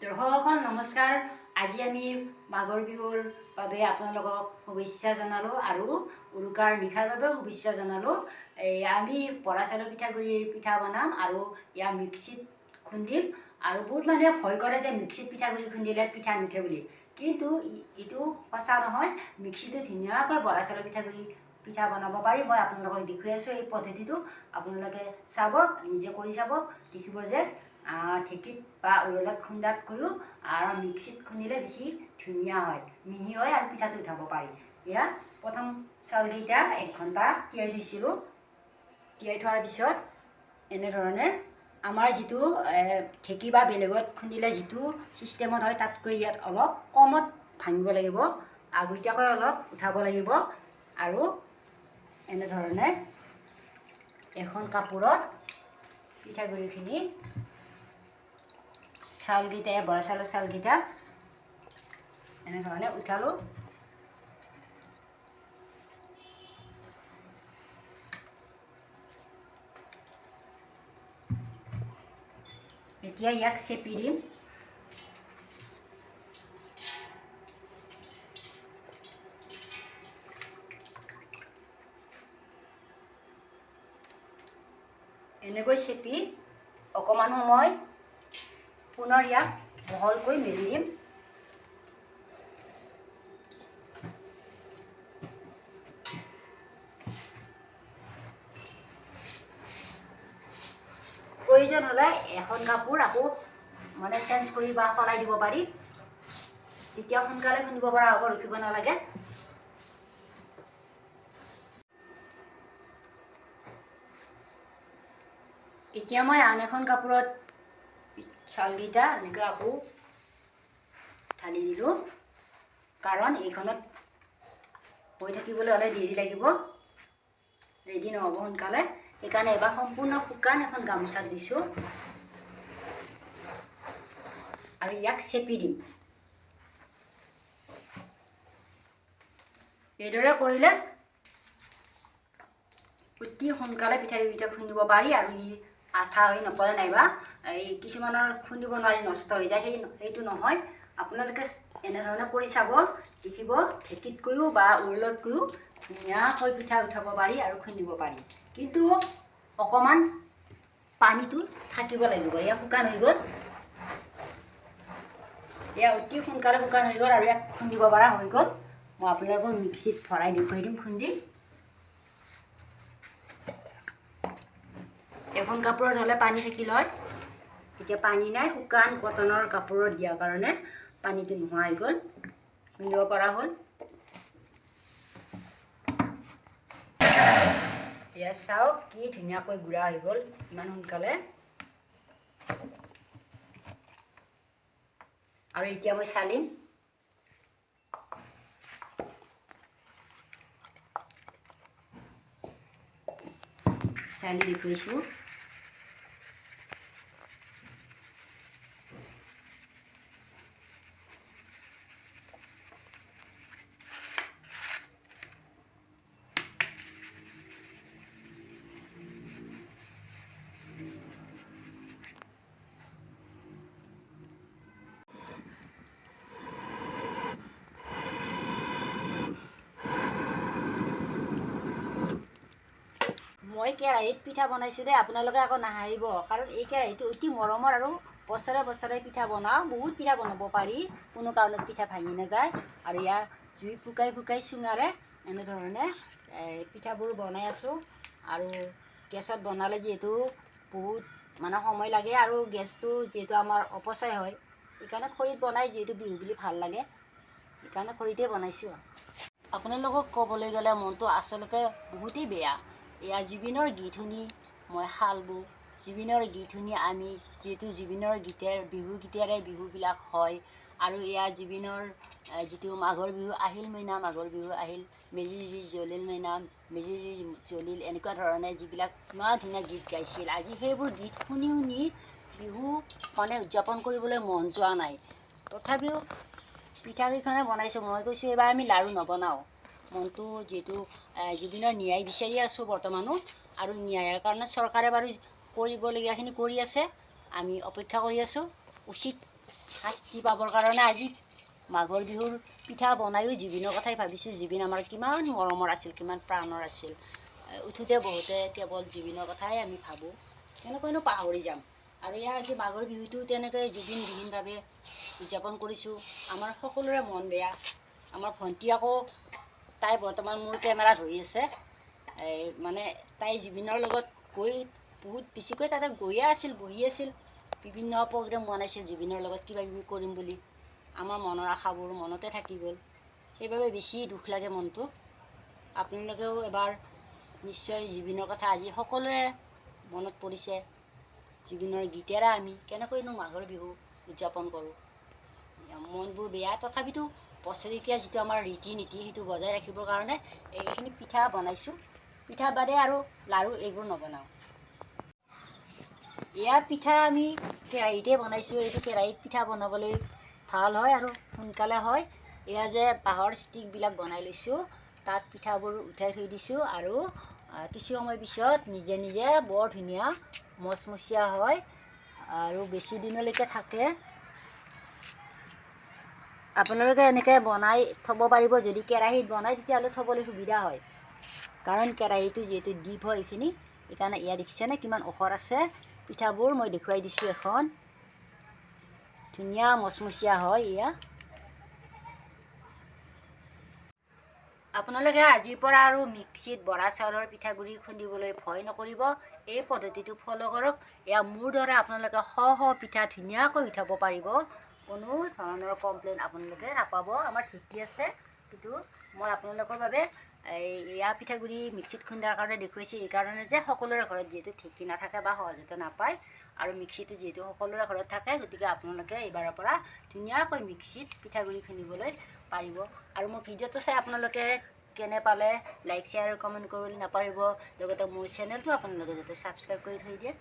দৰ্শকসকল নমস্কাৰ। আজি আমি মাঘৰ বিহুৰ বাবে আপোনালোকক শুভেচ্ছা জনালোঁ আৰু উৰুকাৰ নিশাৰ বাবে শুভেচ্ছা জনালোঁ। আমি বৰা চাউলৰ পিঠাগুড়িৰ পিঠা বনাম আৰু ইয়াৰ মিক্সিত খুন্দিম। আৰু বহুত মানুহে ভয় কৰে যে মিক্সিত পিঠাগুড়ি খুন্দিলে পিঠা নুঠে বুলি, কিন্তু এইটো সঁচা নহয়। মিক্সিটো ধুনীয়াকৈ বৰা চাউলৰ পিঠাগুড়ি পিঠা বনাব পাৰি। মই আপোনালোকক দেখুৱাই আছোঁ এই পদ্ধতিটো। আপোনালোকে চাব, নিজে কৰি চাব, দেখিব যে ঢেঁকীত বা উৰলত খুন্দাতকৈও আৰু মিক্সিত খুন্দিলে বেছি ধুনীয়া হয়, মিহি হয় আৰু পিঠাটো উঠাব পাৰি। এয়া প্ৰথম চাউলকেইটা 1 ঘণ্টা তিয়াই থৈছিলোঁ। তিয়াই থোৱাৰ পিছত এনেধৰণে আমাৰ যিটো ঢেঁকী বা বেলেগত খুন্দিলে যিটো ছিষ্টেমত হয় তাতকৈ ইয়াত অলপ কমত ভাঙিব লাগিব, আগতীয়াকৈ অলপ উঠাব লাগিব। আৰু এনেধৰণে এখন কাপোৰত পিঠাগুড়িখিনি চাউলকেইটা, বৰা চাউলৰ চাউলকেইটা এনেধৰণে উঠালোঁ। এতিয়া ইয়াক চেপি দিম। এনেকৈ চেপি অকণমান সময় পুনৰ ইয়াক বহলকৈ মেলি দিম। প্ৰয়োজন হ'লে এখন কাপোৰ আকৌ চেঞ্জ কৰি বা সলাই দিব পাৰি, তেতিয়া সোনকালে খুন্দিব পৰা হ'ব, ৰখিব নালাগে। এতিয়া মই আন এখন কাপোৰত চাউলকেইটা এনেকৈ আকৌ ঢালি দিলোঁ, কাৰণ এইখনত হৈ থাকিবলৈ হ'লে দেৰি লাগিব, ৰেডি নহ'ব সোনকালে। সেইকাৰণে এবাৰ সম্পূৰ্ণ শুকান এখন গামোচাত দিছোঁ আৰু ইয়াক চেপি দিম। এইদৰে কৰিলে অতি সোনকালে পিঠাগুড়িকেইটা খুন্দিব পাৰি আৰু ই আঠা হৈ নপৰে, নাইবা এই কিছুমানৰ খুন্দিব নোৱাৰি নষ্ট হৈ যায়, সেইটো নহয়। আপোনালোকে এনেধৰণে কৰি চাব, দেখিব ঢেঁকীতকৈও বা উৰলতকৈও ধুনীয়াকৈ পিঠা উঠাব পাৰি আৰু খুন্দিব পাৰি। কিন্তু অকণমান পানীটো থাকিব লাগিব। এয়া শুকান হৈ গ'ল, এয়া অতি সোনকালে শুকান হৈ গ'ল আৰু ইয়াক খুন্দিব পৰা হৈ গ'ল। মই আপোনালোকক মিক্সিত ভৰাই দেখুৱাই দিম খুন্দি। এখন কাপোৰত হ'লে পানী থাকিল হয়, এতিয়া পানী নাই, শুকান কটনৰ কাপোৰত দিয়াৰ কাৰণে পানীটো নোহোৱা হৈ গ'ল, খুন্দিব পৰা হ'ল। এয়া চাওক কি ধুনীয়াকৈ গুড়া হৈ গ'ল ইমান সোনকালে। আৰু এতিয়া মই চালিম। চালি দেখুৱাইছোঁ। মই কেৰাহীত পিঠা বনাইছোঁ দেই, আপোনালোকে আকৌ নাহাঁহিব, কাৰণ এই কেৰাহীটো অতি মৰমৰ আৰু বছৰে বছৰে পিঠা বনাওঁ। বহুত পিঠা বনাব পাৰি, কোনো কাৰণত পিঠা ভাঙি নাযায়। আৰু ইয়াৰ জুই ফুকাই ফুকাই চুঙাৰে এনেধৰণে পিঠাবোৰ বনাই আছোঁ। আৰু গেছত বনালে যিহেতু বহুত সময় লাগে আৰু গেছটো যিহেতু আমাৰ অপচয় হয়, সেইকাৰণে খৰিত বনাই যিহেতু বিহু বুলি ভাল লাগে, সেইকাৰণে খৰিতে বনাইছোঁ। আপোনালোকক ক'বলৈ গ'লে মনটো আচলতে বহুতেই বেয়া। এয়া জুবিনৰ গীত শুনি মই শাল বওঁ, জুবিনৰ গীত শুনি আমি যিহেতু জুবিনৰ বিহু গীতেৰে বিহুবিলাক হয়। আৰু এয়া জুবিনৰ যিটো মাঘৰ বিহু আহিল মইনা, মাঘৰ বিহু আহিল, মেজি জুই জ্বলিল মইনা, মেজি জুই জ্বলিল, এনেকুৱা ধৰণে যিবিলাক ইমান ধুনীয়া গীত গাইছিল, আজি সেইবোৰ গীত শুনি শুনি বিহু উদযাপন কৰিবলৈ মন যোৱা নাই। তথাপিও পিঠাকেইখনে বনাইছোঁ। মই কৈছোঁ এইবাৰ আমি লাড়ু নবনাওঁ, মনটো যিহেতু জুবিনৰ ন্যায় বিচাৰি আছোঁ বৰ্তমানো, আৰু ন্যায়ৰ কাৰণে চৰকাৰে বাৰু কৰিবলগীয়াখিনি কৰি আছে, আমি অপেক্ষা কৰি আছোঁ। উচিত শাস্তি পাবৰ কাৰণে আজি মাঘৰ বিহুৰ পিঠা বনায়ো জুবিনৰ কথাই ভাবিছোঁ। জুবিন আমাৰ কিমান মৰমৰ আছিল, কিমান প্ৰাণৰ আছিল। উঠোতে বহুতে কেৱল জুবিনৰ কথাই আমি ভাবোঁ, কেনেকৈনো পাহৰি যাম। আৰু ইয়াৰ আজি মাঘৰ বিহুটো তেনেকৈ জুবিনবিহীনভাৱে উদযাপন কৰিছোঁ। আমাৰ সকলোৰে মন বেয়া। আমাৰ ভণ্টি আকৌ তাই বৰ্তমান মোৰ কেমেৰা ধৰি আছে। মানে তাই জুবিনৰ লগত গৈ বহুত বেছিকৈ তাতে গৈয়ে আছিল, বহি আছিল, বিভিন্ন প্ৰগ্ৰেম বনাইছিল জুবিনৰ লগত কিবা কিবি কৰিম বুলি। আমাৰ মনৰ আশাবোৰ মনতে থাকি গ'ল, সেইবাবে বেছি দুখ লাগে মনটো। আপোনালোকেও এবাৰ নিশ্চয় জুবিনৰ কথা আজি সকলোৱে মনত পৰিছে। জুবিনৰ গীতেৰে আমি কেনেকৈনো মাঘৰ বিহু উদযাপন কৰোঁ। মনবোৰ বেয়া, তথাপিতো বছৰেকীয়া যিটো আমাৰ ৰীতি নীতি সেইটো বজাই ৰাখিবৰ কাৰণে এইখিনি পিঠা বনাইছোঁ। পিঠা বাদে আৰু লাড়ু এইবোৰ নবনাওঁ। এয়া পিঠা আমি কেৰাহীতে বনাইছোঁ। এইটো কেৰাহীত পিঠা বনাবলৈ ভাল হয় আৰু সোনকালে হয়। এয়া যে বাঁহৰ ষ্টিকবিলাক বনাই লৈছোঁ, তাত পিঠাবোৰ উঠাই থৈ দিছোঁ আৰু কিছু সময় পিছত নিজে নিজে বৰ ধুনীয়া মচমচীয়া হয় আৰু বেছি দিনলৈকে থাকে। আপোনালোকে এনেকৈ বনাই থ'ব পাৰিব। যদি কেৰাহীত বনায় তেতিয়াহ'লে থ'বলৈ সুবিধা হয়, কাৰণ কেৰাহীটো যিহেতু ডিপ হয় এইখিনি, সেইকাৰণে এয়া দেখিছেনে কিমান ওখৰ আছে। পিঠাবোৰ মই দেখুৱাই দিছোঁ এখন, ধুনীয়া মচমচীয়া হয় এয়া। আপোনালোকে আজিৰ পৰা আৰু মিক্সিত বৰা চাউলৰ পিঠাগুড়ি খুন্দিবলৈ ভয় নকৰিব। এই পদ্ধতিটো ফ'ল' কৰক। এয়া মোৰ দৰে আপোনালোকে শ পিঠা ধুনীয়াকৈ উঠাব পাৰিব। কোনো ধৰণৰ কমপ্লেইন আপোনালোকে নাপাব। আমাৰ ঢেঁকী আছে, কিন্তু মই আপোনালোকৰ বাবে এয়া পিঠাগুড়ি মিক্সিত খুন্দাৰ কাৰণে দেখুৱাইছোঁ। এইকাৰণে যে সকলোৰে ঘৰত যিহেতু ঢেঁকী নাথাকে বা সহজতে নাপায়, আৰু মিক্সিটো যিহেতু সকলোৰে ঘৰত থাকে, গতিকে আপোনালোকে এইবাৰৰ পৰা ধুনীয়াকৈ মিক্সিত পিঠাগুড়ি খুন্দিবলৈ পাৰিব। আৰু মোৰ ভিডিঅ'টো চাই আপোনালোকে কেনে পালে লাইক শ্বেয়াৰ আৰু কমেণ্ট কৰিবলৈ নাপাহৰিব। লগতে মোৰ চেনেলটো আপোনালোকে যাতে ছাবস্ক্ৰাইব কৰি থৈ দিয়ে।